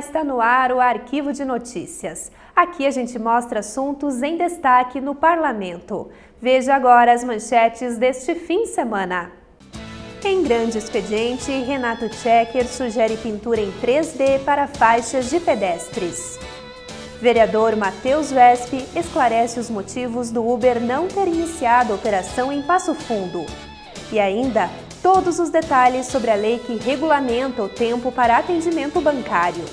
está no ar o Arquivo de Notícias. Aqui a gente mostra assuntos em destaque no Parlamento. Veja agora as manchetes deste fim de semana. Em grande expediente, Renato Checker sugere pintura em 3D para faixas de pedestres. Vereador Matheus Wesp esclarece os motivos do Uber não ter iniciado a operação em Passo Fundo. E ainda, todos os detalhes sobre a lei que regulamenta o tempo para atendimento bancário.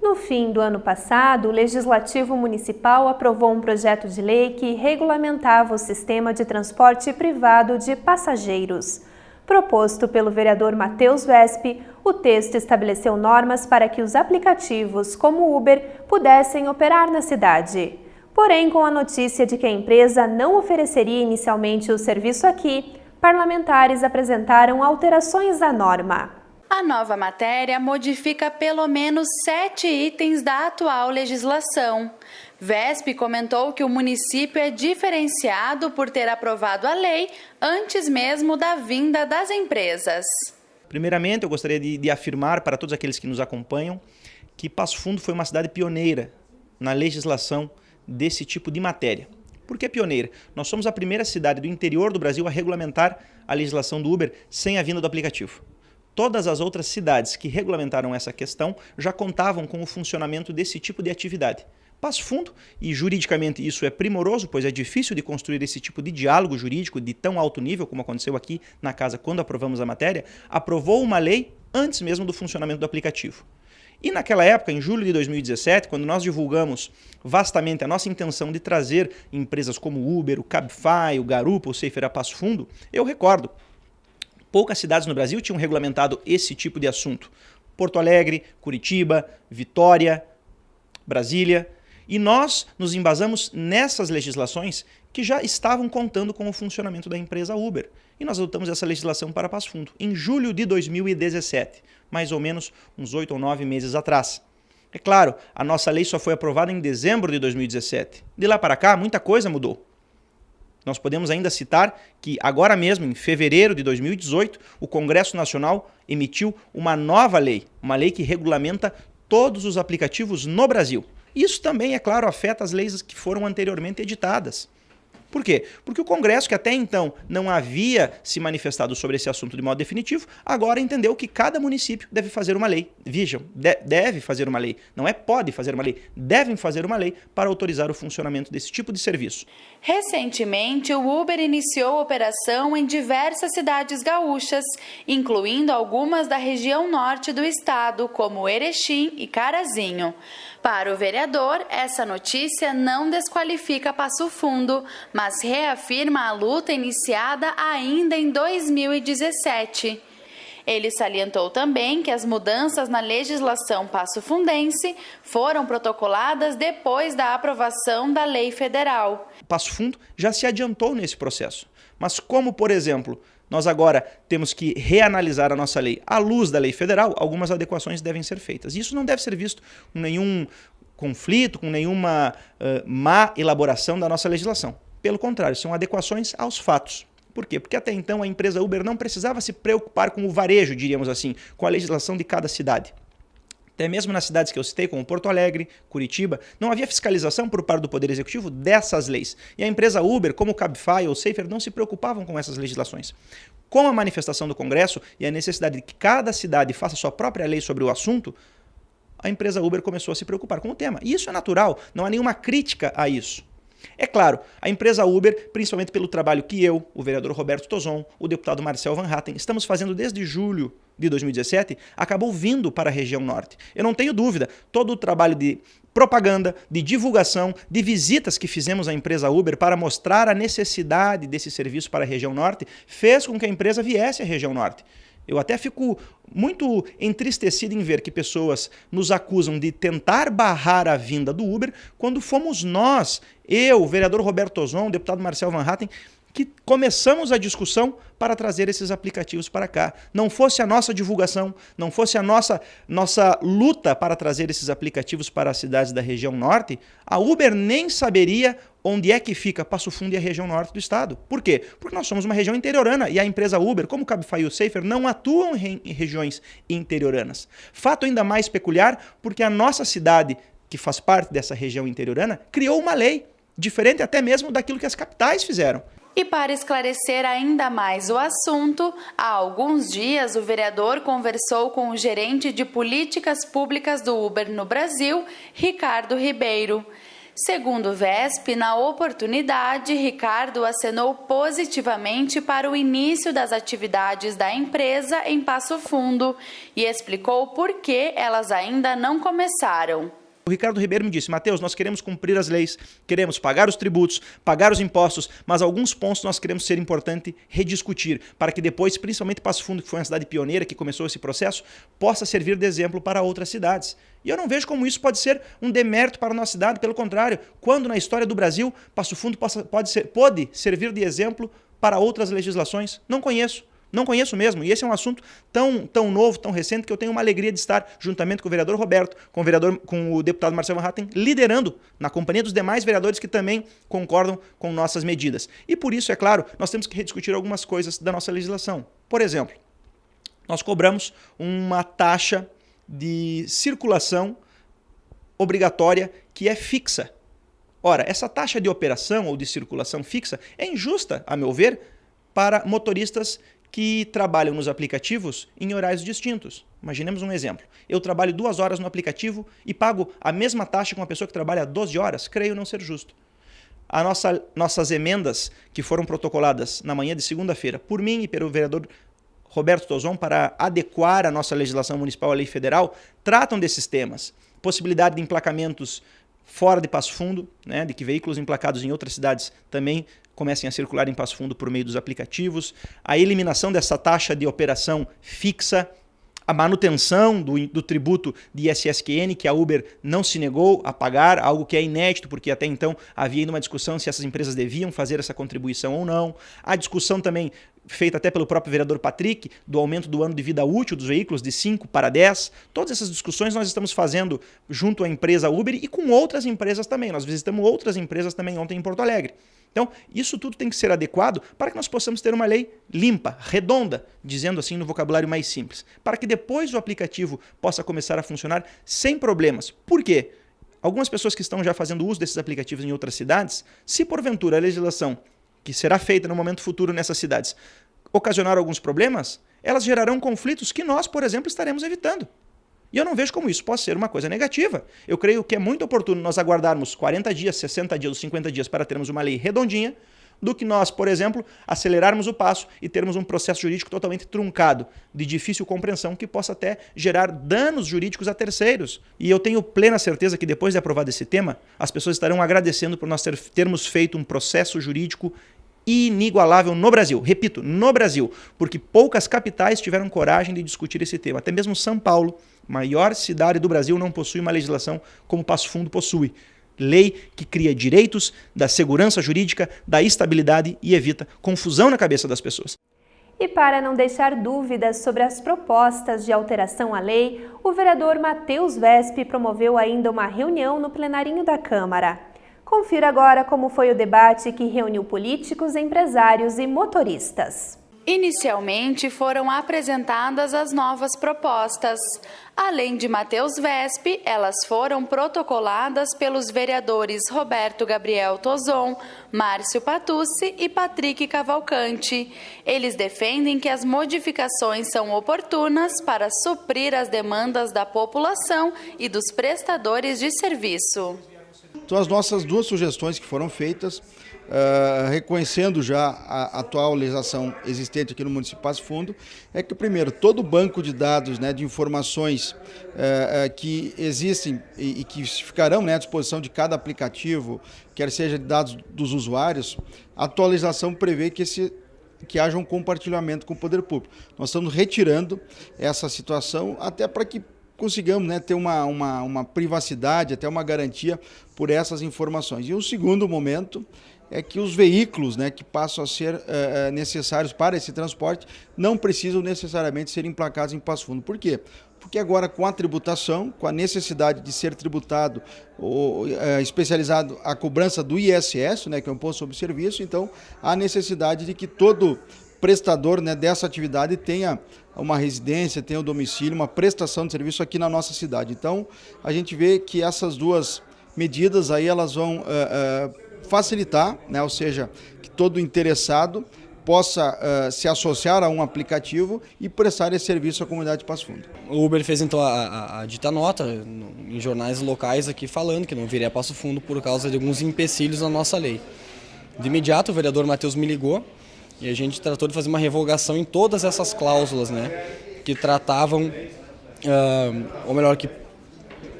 No fim do ano passado, o Legislativo Municipal aprovou um projeto de lei que regulamentava o sistema de transporte privado de passageiros. Proposto pelo vereador Matheus Wesp, o texto estabeleceu normas para que os aplicativos, como o Uber, pudessem operar na cidade. Porém, com a notícia de que a empresa não ofereceria inicialmente o serviço aqui, parlamentares apresentaram alterações à norma. A nova matéria modifica pelo menos 7 itens da atual legislação. Wesp comentou que o município é diferenciado por ter aprovado a lei antes mesmo da vinda das empresas. Primeiramente, eu gostaria de afirmar para todos aqueles que nos acompanham que Passo Fundo foi uma cidade pioneira na legislação desse tipo de matéria. Por que pioneira? Nós somos a primeira cidade do interior do Brasil a regulamentar a legislação do Uber sem a vinda do aplicativo. Todas as outras cidades que regulamentaram essa questão já contavam com o funcionamento desse tipo de atividade. Passo Fundo, e juridicamente isso é primoroso, pois é difícil de construir esse tipo de diálogo jurídico de tão alto nível, como aconteceu aqui na casa quando aprovamos a matéria, aprovou uma lei antes mesmo do funcionamento do aplicativo. E naquela época, em julho de 2017, quando nós divulgamos vastamente a nossa intenção de trazer empresas como o Uber, o Cabify, o Garupa, o Safer a Passo Fundo, eu recordo, poucas cidades no Brasil tinham regulamentado esse tipo de assunto. Porto Alegre, Curitiba, Vitória, Brasília. E nós nos embasamos nessas legislações que já estavam contando com o funcionamento da empresa Uber. E nós adotamos essa legislação para Passo Fundo em julho de 2017, mais ou menos uns 8 ou 9 meses atrás. É claro, a nossa lei só foi aprovada em dezembro de 2017. De lá para cá, muita coisa mudou. Nós podemos ainda citar que agora mesmo, em fevereiro de 2018, o Congresso Nacional emitiu uma nova lei, uma lei que regulamenta todos os aplicativos no Brasil. Isso também, é claro, afeta as leis que foram anteriormente editadas. Por quê? Porque o Congresso, que até então não havia se manifestado sobre esse assunto de modo definitivo, agora entendeu que cada município deve fazer uma lei. Vejam, deve fazer uma lei. Não é pode fazer uma lei, devem fazer uma lei para autorizar o funcionamento desse tipo de serviço. Recentemente, o Uber iniciou operação em diversas cidades gaúchas, incluindo algumas da região norte do estado, como Erechim e Carazinho. Para o vereador, essa notícia não desqualifica Passo Fundo, mas reafirma a luta iniciada ainda em 2017. Ele salientou também que as mudanças na legislação passofundense foram protocoladas depois da aprovação da lei federal. Passo Fundo já se adiantou nesse processo, mas como, por exemplo, nós agora temos que reanalisar a nossa lei à luz da lei federal, algumas adequações devem ser feitas. Isso não deve ser visto com nenhum conflito, com nenhuma má elaboração da nossa legislação. Pelo contrário, são adequações aos fatos. Por quê? Porque até então a empresa Uber não precisava se preocupar com o varejo, diríamos assim, com a legislação de cada cidade. Até mesmo nas cidades que eu citei, como Porto Alegre, Curitiba, não havia fiscalização por parte do Poder Executivo dessas leis. E a empresa Uber, como o Cabify ou o Safer, não se preocupavam com essas legislações. Com a manifestação do Congresso e a necessidade de que cada cidade faça sua própria lei sobre o assunto, a empresa Uber começou a se preocupar com o tema. E isso é natural, não há nenhuma crítica a isso. É claro, a empresa Uber, principalmente pelo trabalho que eu, o vereador Roberto Tozon, o deputado Marcel Van Hatten, estamos fazendo desde julho de 2017, acabou vindo para a região norte. Eu não tenho dúvida, todo o trabalho de propaganda, de divulgação, de visitas que fizemos à empresa Uber para mostrar a necessidade desse serviço para a região norte, fez com que a empresa viesse à região norte. Eu até fico muito entristecido em ver que pessoas nos acusam de tentar barrar a vinda do Uber, quando fomos nós, eu, o vereador Roberto Tozon, o deputado Marcel Van Hatten, que começamos a discussão para trazer esses aplicativos para cá. Não fosse a nossa divulgação, não fosse a nossa luta para trazer esses aplicativos para as cidades da região norte, a Uber nem saberia onde é que fica Passo Fundo e a região norte do estado. Por quê? Porque nós somos uma região interiorana e a empresa Uber, como o Cabify e o Safer, não atuam em regiões interioranas. Fato ainda mais peculiar, porque a nossa cidade, que faz parte dessa região interiorana, criou uma lei, diferente até mesmo daquilo que as capitais fizeram. E para esclarecer ainda mais o assunto, há alguns dias o vereador conversou com o gerente de políticas públicas do Uber no Brasil, Ricardo Ribeiro. Segundo o VESP, na oportunidade, Ricardo acenou positivamente para o início das atividades da empresa em Passo Fundo e explicou por que elas ainda não começaram. O Ricardo Ribeiro me disse: Matheus, nós queremos cumprir as leis, queremos pagar os tributos, pagar os impostos, mas alguns pontos nós queremos ser importante rediscutir, para que depois, principalmente Passo Fundo, que foi uma cidade pioneira que começou esse processo, possa servir de exemplo para outras cidades. E eu não vejo como isso pode ser um demérito para a nossa cidade, pelo contrário, quando na história do Brasil, Passo Fundo pode servir de exemplo para outras legislações. Não conheço mesmo, e esse é um assunto tão novo, tão recente, que eu tenho uma alegria de estar, juntamente com o vereador Roberto, com o deputado Marcelo Van Hatten, liderando, na companhia dos demais vereadores que também concordam com nossas medidas. E por isso, é claro, nós temos que rediscutir algumas coisas da nossa legislação. Por exemplo, nós cobramos uma taxa de circulação obrigatória que é fixa. Ora, essa taxa de operação ou de circulação fixa é injusta, a meu ver, para motoristas que trabalham nos aplicativos em horários distintos. Imaginemos um exemplo. Eu trabalho 2 horas no aplicativo e pago a mesma taxa com uma pessoa que trabalha 12 horas. Creio não ser justo. Nossas emendas que foram protocoladas na manhã de segunda-feira por mim e pelo vereador Roberto Tozon para adequar a nossa legislação municipal à lei federal tratam desses temas. Possibilidade de emplacamentos fora de Passo Fundo, né, de que veículos emplacados em outras cidades também comecem a circular em Passo Fundo por meio dos aplicativos, a eliminação dessa taxa de operação fixa, a manutenção do tributo de ISSQN, que a Uber não se negou a pagar, algo que é inédito, porque até então havia ainda uma discussão se essas empresas deviam fazer essa contribuição ou não. A discussão também feita até pelo próprio vereador Patrick, do aumento do ano de vida útil dos veículos de 5 para 10. Todas essas discussões nós estamos fazendo junto à empresa Uber e com outras empresas também. Nós visitamos outras empresas também ontem em Porto Alegre. Então, isso tudo tem que ser adequado para que nós possamos ter uma lei limpa, redonda, dizendo assim no vocabulário mais simples, para que depois o aplicativo possa começar a funcionar sem problemas. Por quê? Algumas pessoas que estão já fazendo uso desses aplicativos em outras cidades, se porventura a legislação que será feita no momento futuro nessas cidades ocasionar alguns problemas, elas gerarão conflitos que nós, por exemplo, estaremos evitando. E eu não vejo como isso possa ser uma coisa negativa. Eu creio que é muito oportuno nós aguardarmos 40 dias, 60 dias ou 50 dias para termos uma lei redondinha, do que nós, por exemplo, acelerarmos o passo e termos um processo jurídico totalmente truncado, de difícil compreensão, que possa até gerar danos jurídicos a terceiros. E eu tenho plena certeza que depois de aprovado esse tema, as pessoas estarão agradecendo por nós termos feito um processo jurídico inigualável no Brasil. Repito, no Brasil, porque poucas capitais tiveram coragem de discutir esse tema. Até mesmo São Paulo, maior cidade do Brasil, não possui uma legislação como Passo Fundo possui. Lei que cria direitos da segurança jurídica, da estabilidade e evita confusão na cabeça das pessoas. E para não deixar dúvidas sobre as propostas de alteração à lei, o vereador Matheus Vesp promoveu ainda uma reunião no plenarinho da Câmara. Confira agora como foi o debate que reuniu políticos, empresários e motoristas. Inicialmente foram apresentadas as novas propostas. Além de Matheus Vesp, elas foram protocoladas pelos vereadores Roberto Gabriel Tozon, Márcio Patucci e Patrick Cavalcante. Eles defendem que as modificações são oportunas para suprir as demandas da população e dos prestadores de serviço. Então, as nossas 2 sugestões que foram feitas, reconhecendo já a atual legislação existente aqui no município de Passo Fundo, é que, primeiro, todo o banco de dados, né, de informações que existem e que ficarão, né, à disposição de cada aplicativo, quer seja de dados dos usuários, a atual legislação prevê que haja um compartilhamento com o poder público. Nós estamos retirando essa situação até para que consigamos, né, ter uma privacidade, até uma garantia por essas informações. E o segundo momento é que os veículos, né, que passam a ser necessários para esse transporte não precisam necessariamente ser emplacados em Passo Fundo. Por quê? porque agora com a tributação, com a necessidade de ser tributado ou especializado a cobrança do ISS, né, que é o Imposto sobre Serviço, então há necessidade de que todo prestador, né, dessa atividade tenha uma residência, tenha um domicílio, uma prestação de serviço aqui na nossa cidade. Então a gente vê que essas duas medidas aí elas vão facilitar, né, ou seja, que todo interessado possa se associar a um aplicativo e prestar esse serviço à comunidade de Passo Fundo. O Uber fez então a dita nota em jornais locais aqui falando que não viria a Passo Fundo por causa de alguns empecilhos na nossa lei. De imediato o vereador Matheus me ligou e a gente tratou de fazer uma revogação em todas essas cláusulas, né, que tratavam, ou melhor, que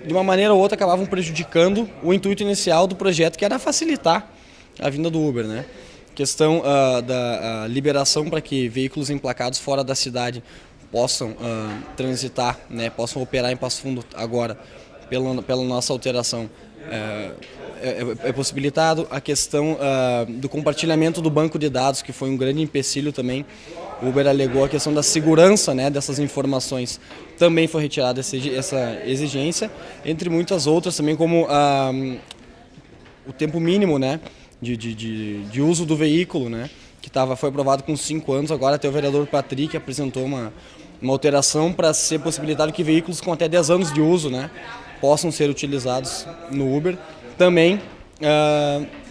de uma maneira ou outra acabavam prejudicando o intuito inicial do projeto, que era facilitar a vinda do Uber, né? Questão da liberação para que veículos emplacados fora da cidade possam transitar, né, possam operar em Passo Fundo agora, pela nossa alteração, é possibilitado. A questão do compartilhamento do banco de dados, que foi um grande empecilho também. O Uber alegou a questão da segurança, né, dessas informações, também foi retirada essa exigência, entre muitas outras também, como o tempo mínimo, né, de uso do veículo, né, que foi aprovado com 5 anos, agora até o vereador Patrick apresentou uma alteração para ser possibilitado que veículos com até 10 anos de uso, né, possam ser utilizados no Uber. Também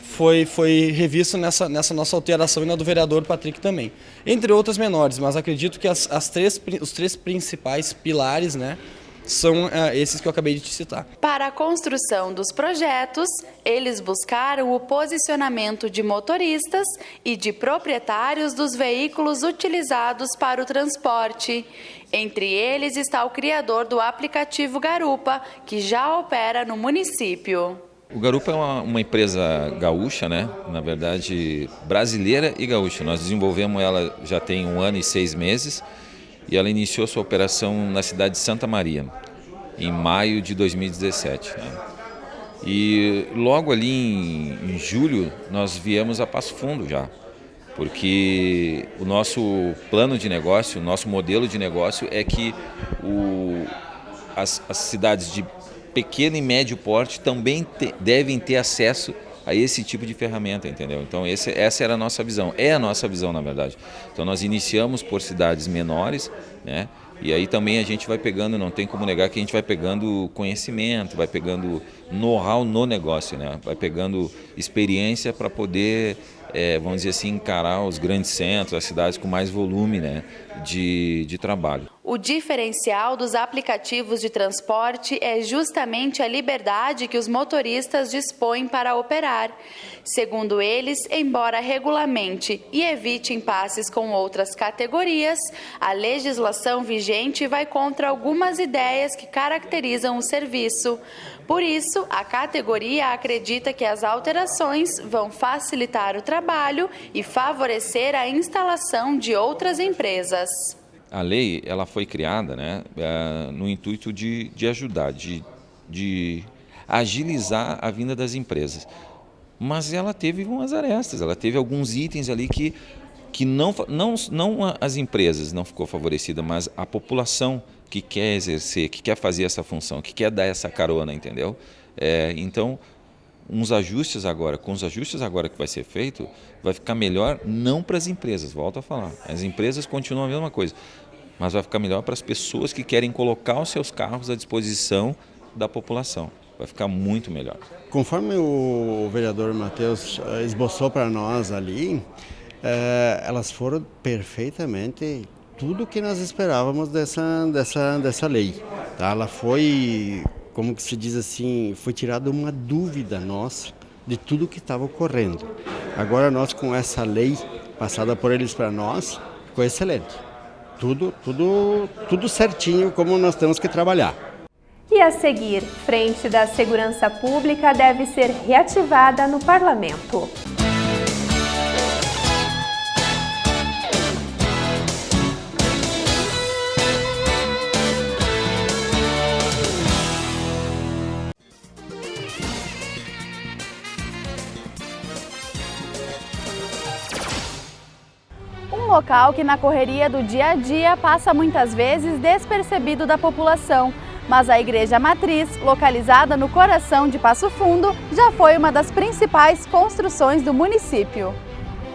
foi revisto nessa nossa alteração e na do vereador Patrick também. Entre outras menores, mas acredito que os três principais pilares, né, são esses que eu acabei de te citar. Para a construção dos projetos, eles buscaram o posicionamento de motoristas e de proprietários dos veículos utilizados para o transporte. Entre eles está o criador do aplicativo Garupa, que já opera no município. O Garupa é uma empresa gaúcha, né? Na verdade brasileira e gaúcha. Nós desenvolvemos ela já tem 1 ano e 6 meses e ela iniciou sua operação na cidade de Santa Maria, em maio de 2017. Né? E logo ali em julho nós viemos a Passo Fundo já, porque o nosso plano de negócio, o nosso modelo de negócio é que as cidades de pequeno e médio porte também devem ter acesso a esse tipo de ferramenta, entendeu? Então essa era a nossa visão, é a nossa visão na verdade. Então nós iniciamos por cidades menores, né? E aí também a gente vai pegando, não tem como negar que a gente vai pegando conhecimento, vai pegando know-how no negócio, né? Vai pegando experiência para poder, vamos dizer assim, encarar os grandes centros, as cidades com mais volume, né, de trabalho. O diferencial dos aplicativos de transporte é justamente a liberdade que os motoristas dispõem para operar. Segundo eles, embora regulamente e evite impasses com outras categorias, a legislação vigente vai contra algumas ideias que caracterizam o serviço. Por isso, a categoria acredita que as alterações vão facilitar o trabalho e favorecer a instalação de outras empresas. A lei ela foi criada, né, no intuito de ajudar, de agilizar a vinda das empresas. Mas ela teve umas arestas, ela teve alguns itens ali que não as empresas não ficou favorecida, mas a população que quer exercer, que quer fazer essa função, que quer dar essa carona, entendeu? Então, com os ajustes agora que vai ser feito, vai ficar melhor não para as empresas, volto a falar. As empresas continuam a mesma coisa, mas vai ficar melhor para as pessoas que querem colocar os seus carros à disposição da população. Vai ficar muito melhor. Conforme o vereador Matheus esboçou para nós ali, elas foram perfeitamente tudo o que nós esperávamos dessa lei. Tá? Ela foi, como que se diz assim, foi tirada uma dúvida nossa de tudo que estava ocorrendo. Agora nós com essa lei passada por eles para nós, ficou excelente. Tudo certinho como nós temos que trabalhar. E a seguir, Frente da Segurança Pública deve ser reativada no Parlamento. local que na correria do dia a dia passa muitas vezes despercebido da população. Mas a Igreja Matriz, localizada no coração de Passo Fundo, já foi uma das principais construções do município.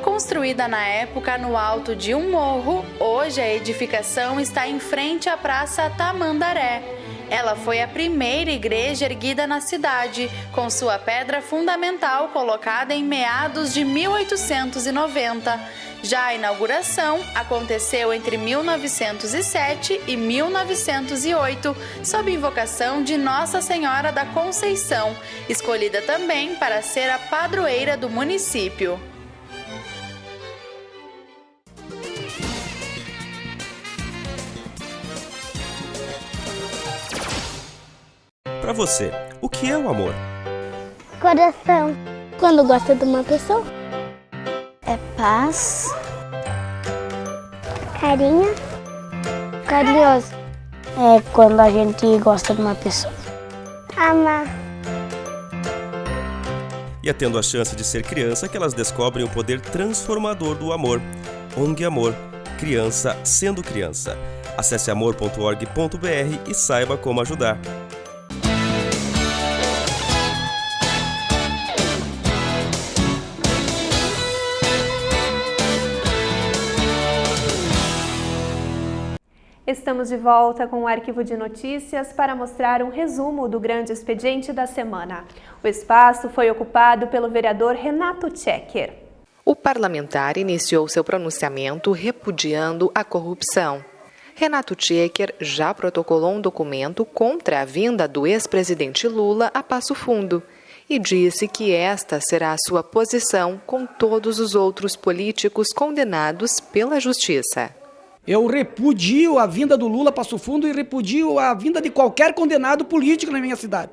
Construída na época no alto de um morro, hoje a edificação está em frente à Praça Tamandaré. Ela foi a primeira igreja erguida na cidade, com sua pedra fundamental colocada em meados de 1890. Já a inauguração aconteceu entre 1907 e 1908, sob invocação de Nossa Senhora da Conceição, escolhida também para ser a padroeira do município. Para você, o que é o amor? Coração. Quando gosta de uma pessoa. É paz. Carinho. Carinhoso. É quando a gente gosta de uma pessoa. Amar. E é tendo a chance de ser criança que elas descobrem o poder transformador do amor. ONG Amor. Criança sendo criança. Acesse amor.org.br e saiba como ajudar. Estamos de volta com o Arquivo de Notícias para mostrar um resumo do grande expediente da semana. O espaço foi ocupado pelo vereador Renato Tchequer. O parlamentar iniciou seu pronunciamento repudiando a corrupção. Renato Tchequer já protocolou um documento contra a vinda do ex-presidente Lula a Passo Fundo e disse que esta será a sua posição com todos os outros políticos condenados pela Justiça. Eu repudio a vinda do Lula a Passo Fundo e repudio a vinda de qualquer condenado político na minha cidade.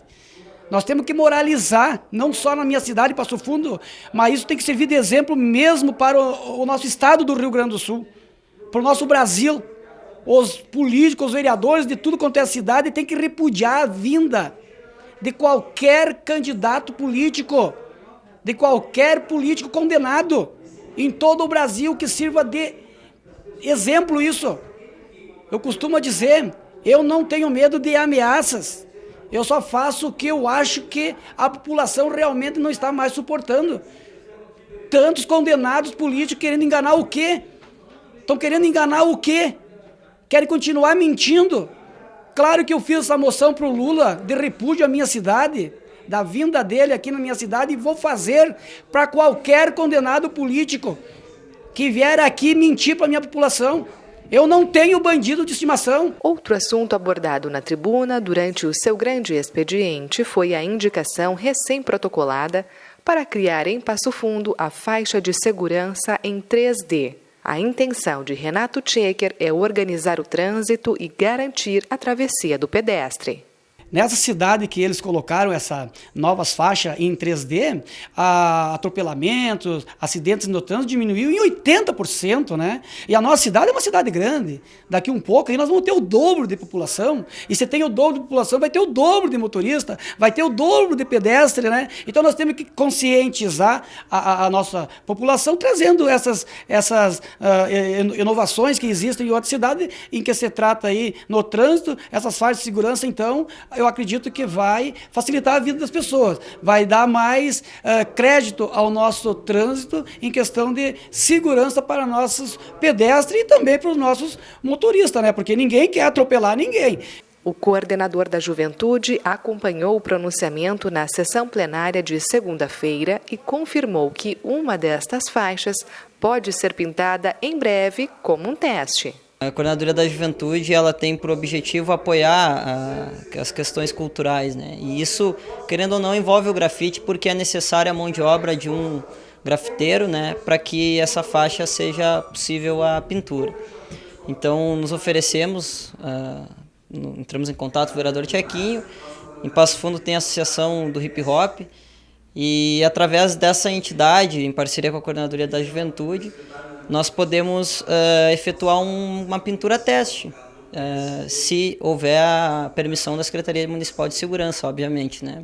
Nós temos que moralizar, não só na minha cidade, Passo Fundo, mas isso tem que servir de exemplo mesmo para o nosso estado do Rio Grande do Sul, para o nosso Brasil. Os políticos, os vereadores de tudo quanto é cidade têm que repudiar a vinda de qualquer candidato político, de qualquer político condenado em todo o Brasil, que sirva de exemplo isso. Eu costumo dizer, eu não tenho medo de ameaças. Eu só faço o que eu acho que a população realmente não está mais suportando. Tantos condenados políticos querendo enganar o quê? Estão querendo enganar o quê? Querem continuar mentindo? Claro que eu fiz essa moção para o Lula de repúdio à minha cidade, da vinda dele aqui na minha cidade, e vou fazer para qualquer condenado político que vier aqui mentir para a minha população. Eu não tenho bandido de estimação. Outro assunto abordado na tribuna durante o seu grande expediente foi a indicação recém-protocolada para criar em Passo Fundo a faixa de segurança em 3D. A intenção de Renato Tchequer é organizar o trânsito e garantir a travessia do pedestre. Nessa cidade que eles colocaram essas novas faixas em 3D, atropelamentos, acidentes no trânsito diminuiu em 80%, né? E a nossa cidade é uma cidade grande. Daqui um pouco aí nós vamos ter o dobro de população. E se tem o dobro de população, vai ter o dobro de motorista, vai ter o dobro de pedestre, né? Então nós temos que conscientizar a nossa população, trazendo essas inovações que existem em outras cidades, em que se trata aí no trânsito, essas faixas de segurança. Então, eu acredito que vai facilitar a vida das pessoas, vai dar mais crédito ao nosso trânsito em questão de segurança para nossos pedestres e também para os nossos motoristas, né? Porque ninguém quer atropelar ninguém. O coordenador da Juventude acompanhou o pronunciamento na sessão plenária de segunda-feira e confirmou que uma destas faixas pode ser pintada em breve como um teste. A Coordenadoria da Juventude, ela tem por objetivo apoiar as questões culturais, né? E isso, querendo ou não, envolve o grafite, porque é necessária a mão de obra de um grafiteiro, né, para que essa faixa seja possível a pintura. Então, nos oferecemos, entramos em contato com o vereador Tchequinho. Em Passo Fundo tem a Associação do Hip Hop, e através dessa entidade, em parceria com a Coordenadoria da Juventude, nós podemos efetuar uma pintura teste, se houver a permissão da Secretaria Municipal de Segurança, obviamente, né?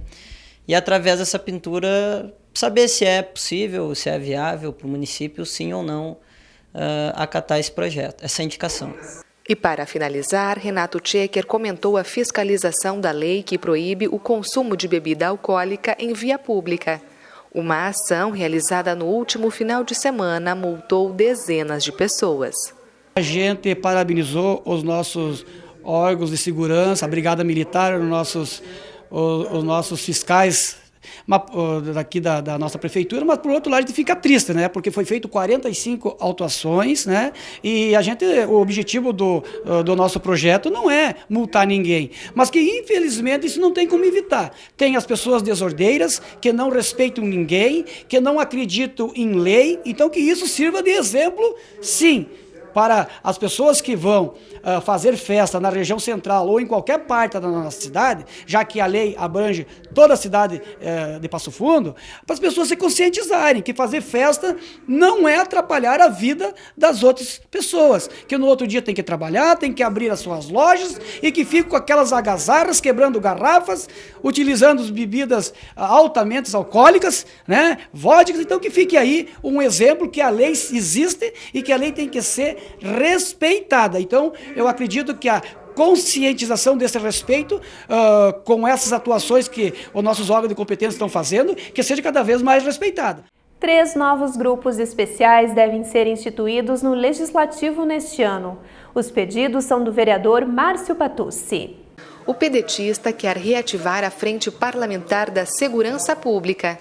E através dessa pintura, saber se é possível, se é viável para o município, sim ou não, acatar esse projeto, essa indicação. E para finalizar, Renato Tchequer comentou a fiscalização da lei que proíbe o consumo de bebida alcoólica em via pública. Uma ação realizada no último final de semana multou dezenas de pessoas. A gente parabenizou os nossos órgãos de segurança, a Brigada Militar, os nossos fiscais daqui da nossa prefeitura, mas por outro lado a gente fica triste, né? Porque foi feito 45 autuações, né? E o objetivo do nosso projeto não é multar ninguém, mas que infelizmente isso não tem como evitar. Tem as pessoas desordeiras, que não respeitam ninguém, que não acreditam em lei, então que isso sirva de exemplo, sim, para as pessoas que vão fazer festa na região central ou em qualquer parte da nossa cidade, já que a lei abrange toda a cidade de Passo Fundo, para as pessoas se conscientizarem que fazer festa não é atrapalhar a vida das outras pessoas, que no outro dia tem que trabalhar, tem que abrir as suas lojas e que ficam com aquelas agazarras, quebrando garrafas, utilizando bebidas altamente alcoólicas, né, vodkas, então que fique aí um exemplo que a lei existe e que a lei tem que ser respeitada. Então, eu acredito que a conscientização desse respeito, com essas atuações que os nossos órgãos de competência estão fazendo, que seja cada vez mais respeitada. 3 novos grupos especiais devem ser instituídos no Legislativo neste ano. Os pedidos são do vereador Márcio Patucci. O pedetista quer reativar a Frente Parlamentar da Segurança Pública.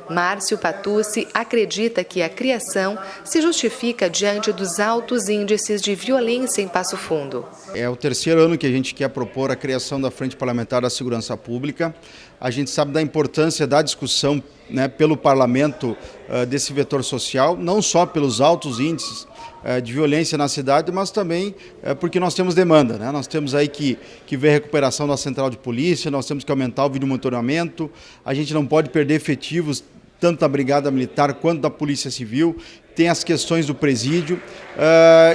Márcio Patucci acredita que a criação se justifica diante dos altos índices de violência em Passo Fundo. É o 3º ano que a gente quer propor a criação da Frente Parlamentar da Segurança Pública. A gente sabe da importância da discussão, né, pelo parlamento desse vetor social, não só pelos altos índices de violência na cidade, mas também porque nós temos demanda, né? Nós temos aí que ver a recuperação da central de polícia, nós temos que aumentar o vídeo monitoramento, a gente não pode perder efetivos tanto da Brigada Militar quanto da Polícia Civil, tem as questões do presídio,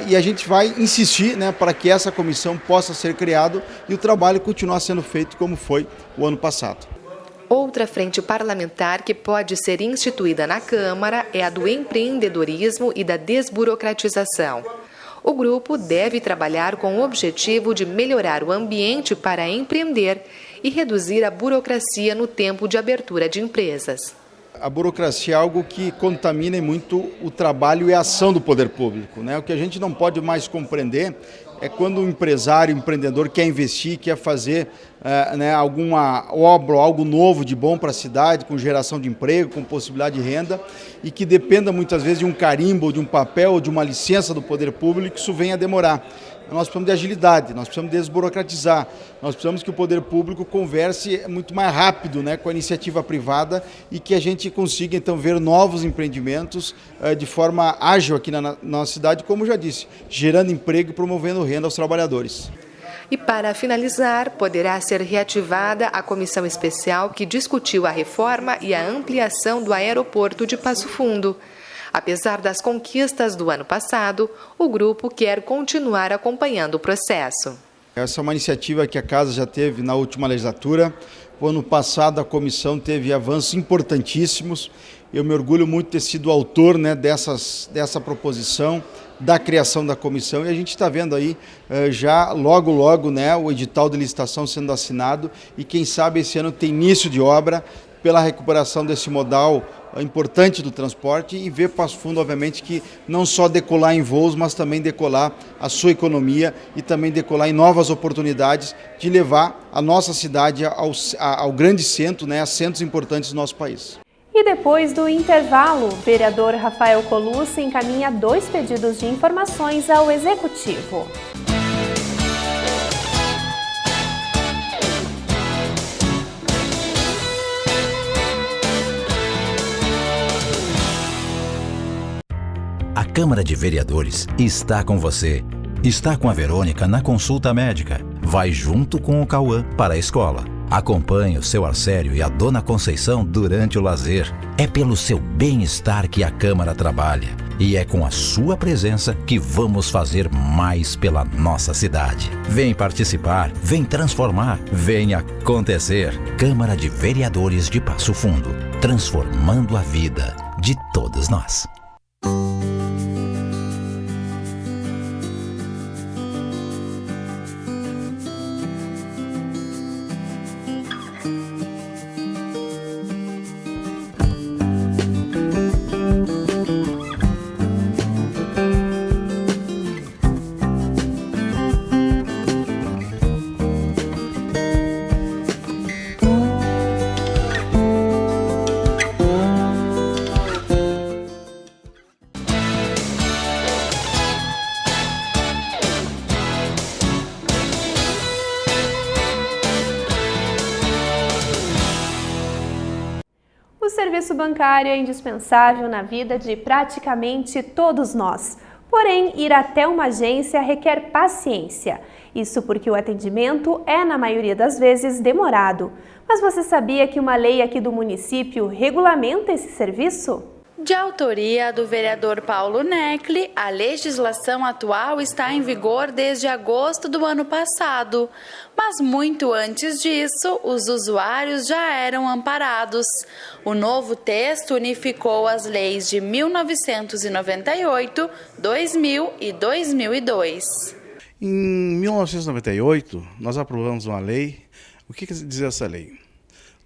e a gente vai insistir, né, para que essa comissão possa ser criada e o trabalho continuar sendo feito como foi o ano passado. Outra frente parlamentar que pode ser instituída na Câmara é a do empreendedorismo e da desburocratização. O grupo deve trabalhar com o objetivo de melhorar o ambiente para empreender e reduzir a burocracia no tempo de abertura de empresas. A burocracia é algo que contamina muito o trabalho e a ação do poder público, né? O que a gente não pode mais compreender é quando um empresário, um empreendedor quer investir, quer fazer alguma obra, algo novo de bom para a cidade, com geração de emprego, com possibilidade de renda, e que dependa muitas vezes de um carimbo, de um papel ou de uma licença do poder público, isso venha a demorar. Nós precisamos de agilidade, nós precisamos desburocratizar, nós precisamos que o poder público converse muito mais rápido, né, com a iniciativa privada e que a gente consiga então ver novos empreendimentos de forma ágil aqui na nossa cidade, como já disse, gerando emprego e promovendo renda aos trabalhadores. E para finalizar, poderá ser reativada a comissão especial que discutiu a reforma e a ampliação do aeroporto de Passo Fundo. Apesar das conquistas do ano passado, o grupo quer continuar acompanhando o processo. Essa é uma iniciativa que a Casa já teve na última legislatura. O ano passado a comissão teve avanços importantíssimos. Eu me orgulho muito de ter sido autor, né, dessa proposição, da criação da comissão, e a gente está vendo aí já logo, né, o edital de licitação sendo assinado e quem sabe esse ano tem início de obra pela recuperação desse modal importante do transporte e ver Passo Fundo, obviamente, que não só decolar em voos, mas também decolar a sua economia e também decolar em novas oportunidades de levar a nossa cidade ao grande centro, né, a centros importantes do nosso país. E depois do intervalo, o vereador Rafael Colucci encaminha 2 pedidos de informações ao Executivo. A Câmara de Vereadores está com você. Está com a Verônica na consulta médica. Vai junto com o Cauã para a escola. Acompanhe o seu Arcério e a Dona Conceição durante o lazer. É pelo seu bem-estar que a Câmara trabalha. E é com a sua presença que vamos fazer mais pela nossa cidade. Vem participar, vem transformar, vem acontecer. Câmara de Vereadores de Passo Fundo. Transformando a vida de todos nós. serviço bancário é indispensável na vida de praticamente todos nós. Porém, ir até uma agência requer paciência. Isso porque o atendimento é, na maioria das vezes, demorado. Mas você sabia que uma lei aqui do município regulamenta esse serviço? De autoria do vereador Paulo Necli, a legislação atual está em vigor desde agosto do ano passado. Mas muito antes disso, os usuários já eram amparados. O novo texto unificou as leis de 1998, 2000 e 2002. Em 1998, nós aprovamos uma lei. O que quer dizer essa lei?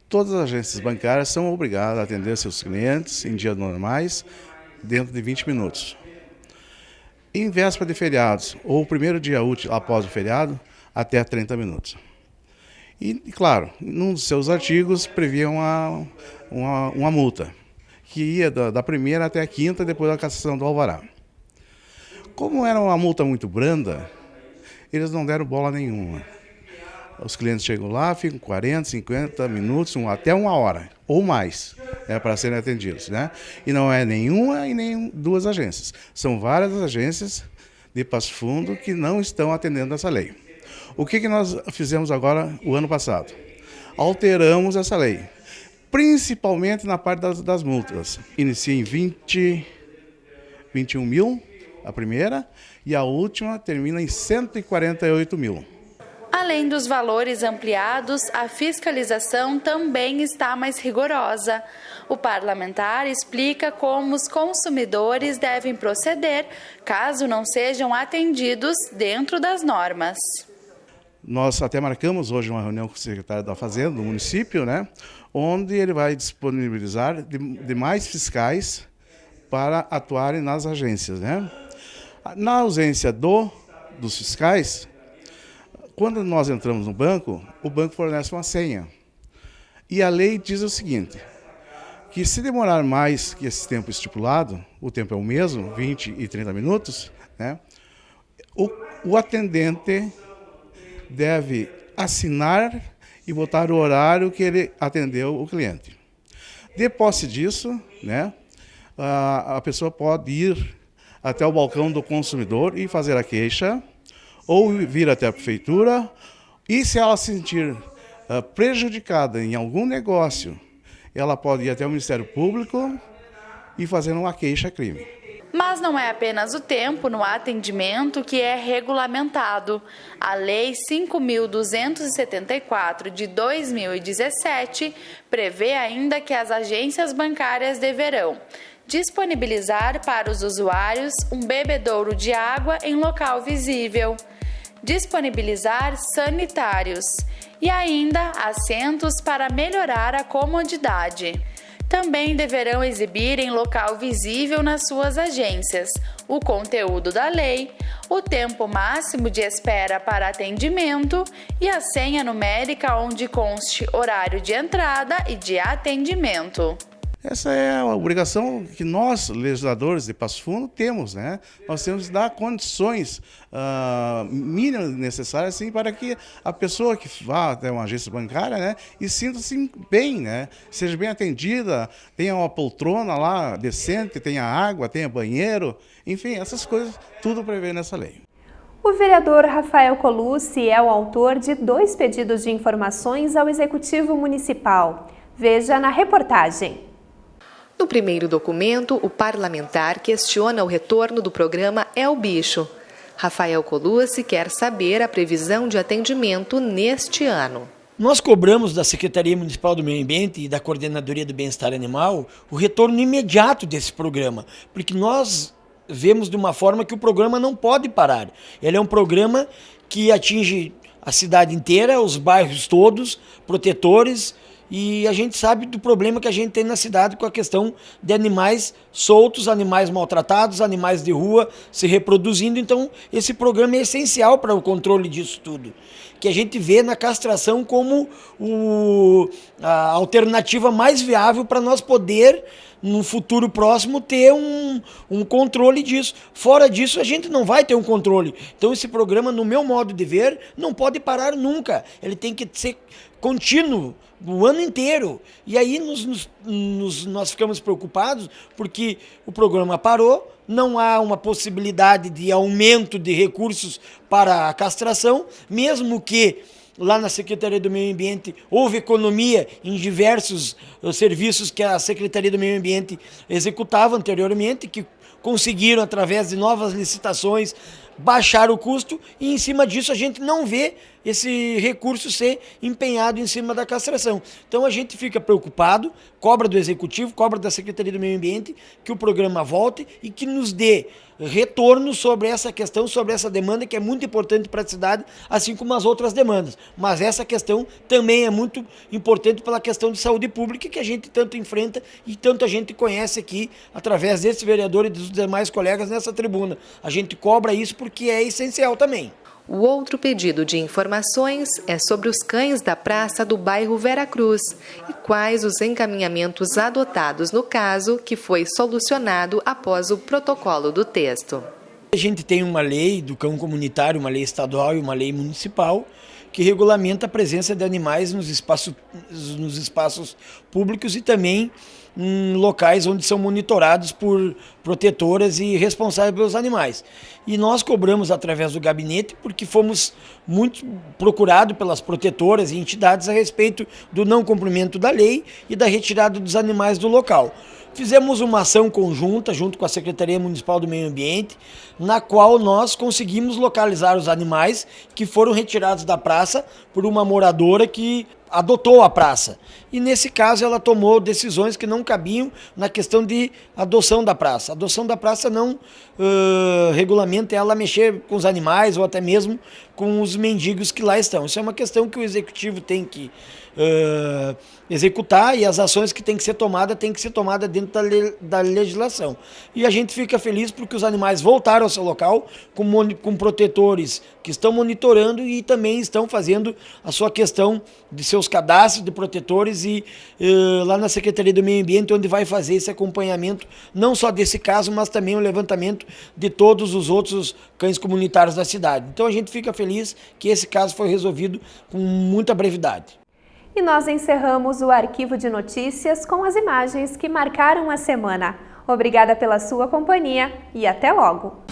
Todas as agências bancárias são obrigadas a atender seus clientes em dias normais, dentro de 20 minutos. Em véspera de feriados, ou o primeiro dia útil após o feriado, até 30 minutos. E, claro, num dos seus artigos previa uma multa, que ia da primeira até a quinta, depois da cassação do alvará. Como era uma multa muito branda, eles não deram bola nenhuma. Os clientes chegam lá, ficam 40, 50 minutos, até uma hora, ou mais, para serem atendidos. Né? E não é nenhuma e nem duas agências. São várias agências de Passo Fundo que não estão atendendo essa lei. O que nós fizemos agora, o ano passado? Alteramos essa lei, principalmente na parte das multas. Inicia em 21 mil, a primeira, e a última termina em 148 mil. Além dos valores ampliados, a fiscalização também está mais rigorosa. O parlamentar explica como os consumidores devem proceder caso não sejam atendidos dentro das normas. Nós até marcamos hoje uma reunião com o secretário da Fazenda do município, né, onde ele vai disponibilizar demais fiscais para atuarem nas agências. Né? Na ausência dos fiscais, quando nós entramos no banco, o banco fornece uma senha. E a lei diz o seguinte, que se demorar mais que esse tempo estipulado, o tempo é o mesmo, 20 e 30 minutos, né, o atendente deve assinar e botar o horário que ele atendeu o cliente. De posse disso, né, a pessoa pode ir até o balcão do consumidor e fazer a queixa, ou vir até a prefeitura, e se ela se sentir prejudicada em algum negócio, ela pode ir até o Ministério Público e fazer uma queixa-crime. Mas não é apenas o tempo no atendimento que é regulamentado. A Lei 5.274 de 2017 prevê ainda que as agências bancárias deverão disponibilizar para os usuários um bebedouro de água em local visível, disponibilizar sanitários e ainda assentos para melhorar a comodidade. Também deverão exibir em local visível nas suas agências o conteúdo da lei, o tempo máximo de espera para atendimento e a senha numérica onde conste horário de entrada e de atendimento. Essa é a obrigação que nós, legisladores de Passo Fundo, temos, né? Nós temos que dar condições mínimas necessárias assim, para que a pessoa que vá até uma agência bancária, né, e sinta-se bem, né? Seja bem atendida, tenha uma poltrona lá decente, tenha água, tenha banheiro, enfim, essas coisas, tudo prevê nessa lei. O vereador Rafael Colucci é o autor de 2 pedidos de informações ao Executivo Municipal. Veja na reportagem. No primeiro documento, o parlamentar questiona o retorno do programa É o Bicho. Rafael Colucci quer saber a previsão de atendimento neste ano. Nós cobramos da Secretaria Municipal do Meio Ambiente e da Coordenadoria do Bem-Estar Animal o retorno imediato desse programa, porque nós vemos de uma forma que o programa não pode parar. Ele é um programa que atinge a cidade inteira, os bairros todos, protetores, e a gente sabe do problema que a gente tem na cidade com a questão de animais soltos, animais maltratados, animais de rua se reproduzindo. Então, esse programa é essencial para o controle disso tudo. Que a gente vê na castração como a alternativa mais viável para nós poder, no futuro próximo, ter um controle disso. Fora disso, a gente não vai ter um controle. Então, esse programa, no meu modo de ver, não pode parar nunca. Ele tem que ser contínuo, o ano inteiro. E aí nós ficamos preocupados porque o programa parou, não há uma possibilidade de aumento de recursos para a castração, mesmo que lá na Secretaria do Meio Ambiente houve economia em diversos serviços que a Secretaria do Meio Ambiente executava anteriormente, que conseguiram, através de novas licitações, baixar o custo, e em cima disso a gente não vê esse recurso ser empenhado em cima da castração. Então a gente fica preocupado, cobra do Executivo, cobra da Secretaria do Meio Ambiente, que o programa volte e que nos dê retorno sobre essa questão, sobre essa demanda que é muito importante para a cidade, assim como as outras demandas. Mas essa questão também é muito importante pela questão de saúde pública que a gente tanto enfrenta e tanto a gente conhece aqui através desse vereador e dos demais colegas nessa tribuna. A gente cobra isso porque é essencial também. O outro pedido de informações é sobre os cães da praça do bairro Veracruz e quais os encaminhamentos adotados no caso, que foi solucionado após o protocolo do texto. A gente tem uma lei do cão comunitário, uma lei estadual e uma lei municipal que regulamenta a presença de animais nos espaços públicos e também em locais onde são monitorados por protetoras e responsáveis pelos animais. E nós cobramos através do gabinete porque fomos muito procurados pelas protetoras e entidades a respeito do não cumprimento da lei e da retirada dos animais do local. Fizemos uma ação conjunta junto com a Secretaria Municipal do Meio Ambiente, na qual nós conseguimos localizar os animais que foram retirados da praça por uma moradora que adotou a praça. E nesse caso ela tomou decisões que não cabiam na questão de adoção da praça. A adoção da praça não regulamenta ela mexer com os animais ou até mesmo com os mendigos que lá estão. Isso é uma questão que o Executivo tem que executar e as ações que tem que ser tomada dentro da legislação. E a gente fica feliz porque os animais voltaram ao seu local com protetores que estão monitorando e também estão fazendo a sua questão de seus cadastros de protetores e lá na Secretaria do Meio Ambiente, onde vai fazer esse acompanhamento, não só desse caso, mas também o levantamento de todos os outros cães comunitários da cidade. Então a gente fica feliz que esse caso foi resolvido com muita brevidade. E nós encerramos o arquivo de notícias com as imagens que marcaram a semana. Obrigada pela sua companhia e até logo!